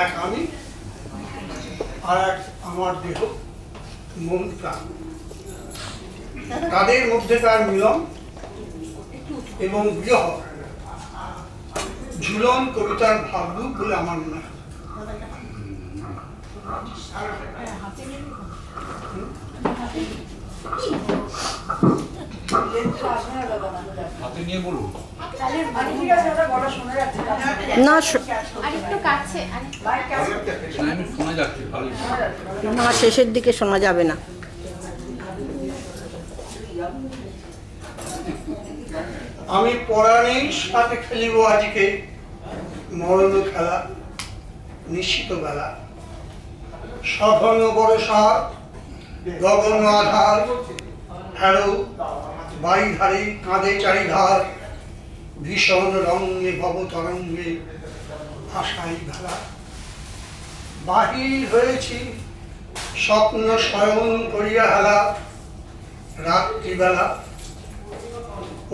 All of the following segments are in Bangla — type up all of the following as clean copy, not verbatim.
এক আমি আর এক আমার দেহ মন প্রাণ, তাদের মধ্যেকার মিলন এবং বিরহ ঝুলন কবিতার ভাবরূপ বলে আমার মনে হয়। না শেষের দিকে শোনা যাবে না। আমি পরাণের সাথে খেলিব আজকে মরণ খেলা, নিশ্চিত বেলা, সঘন বর্ষা গগন আধার, হ্যালো বাড়ি ধারে কাঁধে চারিধার, ভীষণ রঙে ভব তরঙ্গে আশাই ভেলা। বাহির হয়েছি স্বপ্ন শয়ন করিয়া হেলা, রাত্রিবেলা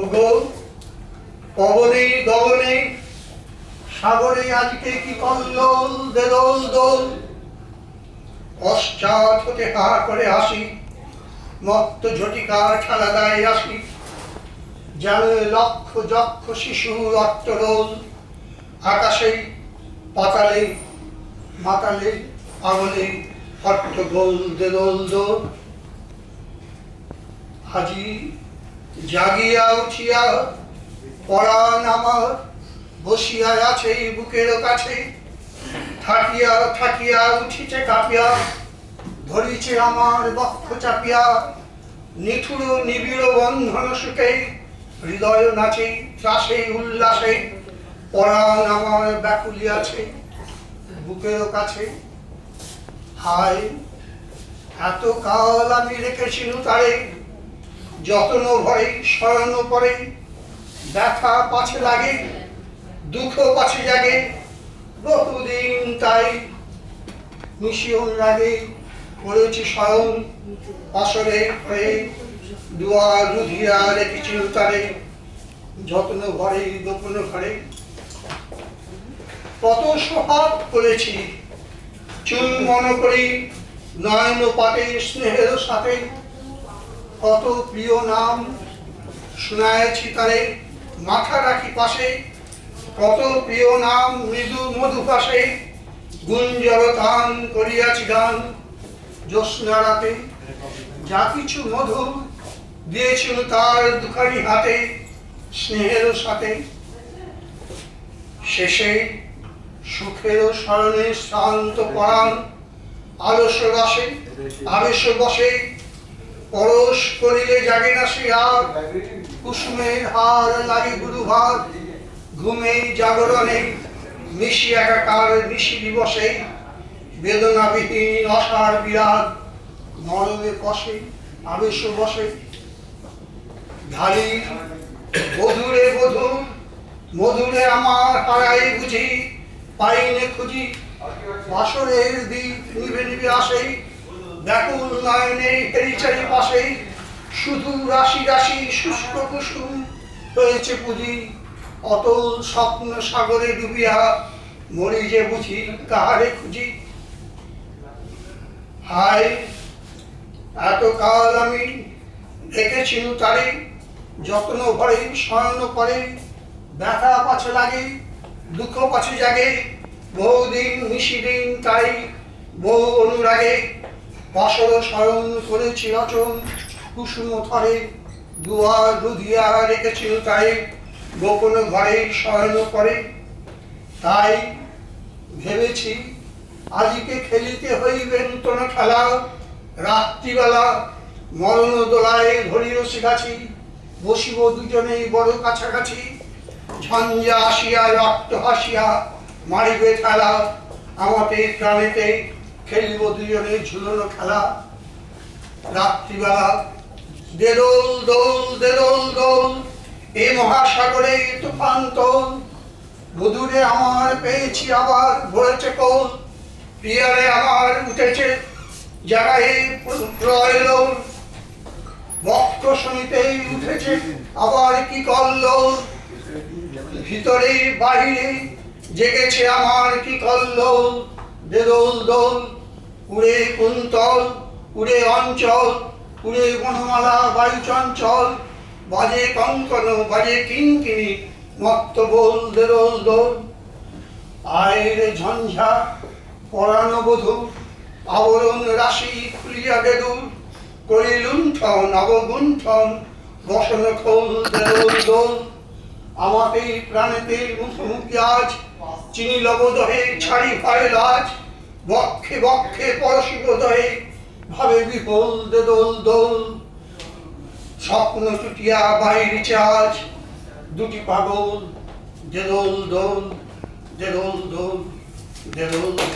ওগো পবনে গগনে সাগরে আজকে কি কল্লোল দেদোল দোল, পশ্চাৎ হতে হা করে আসি মত্ত ঝটিকার খেলা দেয় আসি, যেন লক্ষ যক্ষ শিশু অট্টরোল, আকাশে পাতালে মাতালে আগুনে হট্টগোল দেদোল দোল। আজি জাগিয়া উঠিয়া পরাণ আমার বসিয়া আছে বুকের কাছে, থাকিয়া থাকিয়া উঠিছে কাঁপিয়া, ধরিছে আমার বক্ষ চাপিয়া, নিঠুর নিবিড় বন্ধন সুখে হৃদয় নাচে ত্রাসে উল্লাসে, পরাণ আমার ব্যাকুলিয়াছে বুকের কাছে। হায় এত কাল আমি রেখেছিল তারে, যত্ন ভরে শয়ন পরে, ব্যথা পাছে লাগে দুঃখ পাছে জাগে, বহুদিন তাই মিশিয়ন লাগে করেছি শয়ন, আসরে হয়ে দুয়ার রুধিয়া রেখেছিল তারে, যত্ন ভরে গোপন ঘরে। কত সোহাগ করেছি চুম্বন করি নয়ন পাতে স্নেহের সাথে, কত প্রিয় নাম শুনাইছি তারে মাথা রাখি পাশে, কত প্রিয় নাম মৃদু মধু পাশে, গুঞ্জর তান করিয়াছি গান জ্যোৎস্না রাতে, যা কিছু মধু দিয়েছিল তার দুখানি হাতে স্নেহের সাথে। শেষে সুখের স্মরণে শ্রান্ত পরাণ আলস্য রসে আবেশ বসে, পরশ করিলে জাগে না সে আর, কুসুমের হার লাগে গুরুভার, ঘুমে জাগরণে মিশি একাকার নিশি দিবসে, বেদনাবিহীন অসার বিরাট মরণে কষে আবেশ বসে। ঢালি বধুরে বধূ মধুরে আমার হারাই বুঝি, পাইনে খুঁজি বাসরের দিক নিভে নিভে আসে, ব্যাকুল নয়নে হেরিচারি পাশে, শুধু রাশি রাশি শুষ্ক কুসুম হয়েছে পুঁজি, অতল স্বপ্ন সাগরে ডুবিয়া মরি যে বুঝি কাহারে খুঁজি। হায় এতকাল আমি দেখেছিল তারে, যত্ন ভরে শয়ন করে, ব্যথা পাছে লাগে দুঃখ পাছে জাগে, বহুদিন নিশিদিন তাই বহু অনুরাগে, বসর শয়ন করেছি রচন কুসুম থরে, দুয়ার রুধিয়া রেখেছিল তাই গোপন ঘরে শয়ন করে। তাই ভেবেছি আজকে খেলিতে হইবে নূতন খেলা, রাত্রিবেলা মরণ দোলায় ধরিও শিখাছি, বসিব দুজনেই বড় কাছাকাছি, ঝঞ্ঝা আসিয়া রক্ত হাসিয়া মারিবে খেলা, আমাতে প্রাণেতে খেলিব দুজনে ঝুলনো খেলা। রাত্রিবেলা দেদোল দোল দেদোল দোল, এ মহাসাগরে তুফান তোল, বধূরে আমার পেয়েছি আবার ভরেছে কোল, প্রিয়ারে আমার উঠেছে জাগায়ে প্রয়লোল, বক্ষ শুনিতেই উঠেছে আবার কি কল্লোল, ভিতরে বাহিরে জেগেছে আমার কি কল্লোল, দে দোল দোল, উড়ে কুন্তল, উড়ে অঞ্চল, উড়ে বনমালা বায়ু চঞ্চল, বাজে কঙ্কন বাজে কিঙ্কিনি, মত্ত বল দে দোল দোল। আয়ের ঝঞ্ঝা পরানো বধূ, আবরণ রাশি খুলিয়া দেদুর, করি লুণ্ঠন অবগুণ্ঠন, বসন খোল দে দোল দোল। আমাকে প্রাণেতে মুখোমুখি আজ, চিনি লবদহে ছাড়ি ভয় লাজ, বক্ষে বক্ষে পরশিব দহে, ভাবে বিপল দে দোল দোল। স্বপ্ন টুটিয়া বাইরেছে আজ, দুটি পাগল দে দোল দোল, দে দোল দোল, দে দোল দোল।